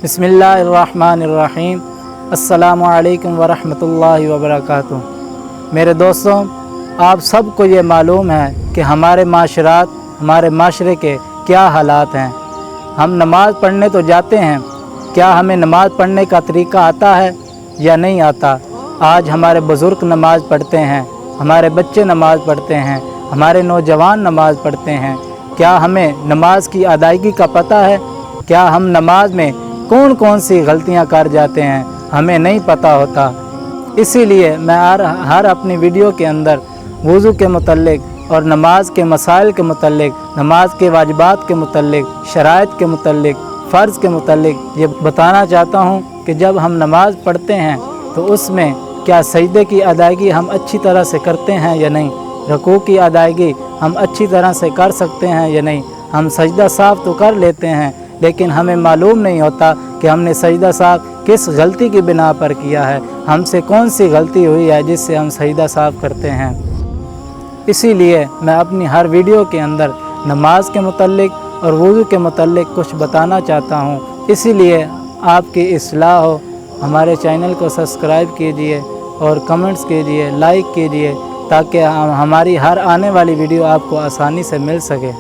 बिस्मिल्लाहिर्रहमानिर्रहीम। अस्सलामु अलैकुम वरहमतुल्लाहि वबरकातुहू। मेरे दोस्तों, आप सबको ये मालूम है कि हमारे माशरात, हमारे माशरे के क्या हालात हैं। हम नमाज़ पढ़ने तो जाते हैं, क्या हमें नमाज़ पढ़ने का तरीका आता है या नहीं आता। आज हमारे बुज़ुर्ग नमाज़ पढ़ते हैं, हमारे बच्चे नमाज़ पढ़ते हैं, हमारे नौजवान नमाज़ पढ़ते हैं। क्या हमें नमाज की अदायगी का पता है? क्या हम नमाज में कौन कौन सी गलतियां कर जाते हैं, हमें नहीं पता होता। इसीलिए मैं हर अपनी वीडियो के अंदर वज़ू के मुतल्लिक़ और नमाज के मसाइल के मुतल्लिक़, नमाज के वाजिबात के मुतल्लिक़, शराइत के मुतल्लिक़, फ़र्ज़ के मुतल्लिक़ ये बताना चाहता हूँ कि जब हम नमाज़ पढ़ते हैं तो उसमें क्या सजदे की अदायगी हम अच्छी तरह से करते हैं या नहीं, रुकू की अदायगी हम अच्छी तरह से कर सकते हैं या नहीं। हम सजदा साफ़ तो कर लेते हैं, लेकिन हमें मालूम नहीं होता कि हमने सजदा साफ़ किस गलती की बिना पर किया है, हमसे कौन सी गलती हुई है जिससे हम सजदा साफ़ करते हैं। इसीलिए मैं अपनी हर वीडियो के अंदर नमाज के मुतल्लिक़ और वज़ू के मुतल्लिक़ कुछ बताना चाहता हूँ। इसीलिए आपकी इस्लाह हो, हमारे चैनल को सब्सक्राइब कीजिए और कमेंट्स कीजिए, लाइक कीजिए, ताकि हमारी हर आने वाली वीडियो आपको आसानी से मिल सके।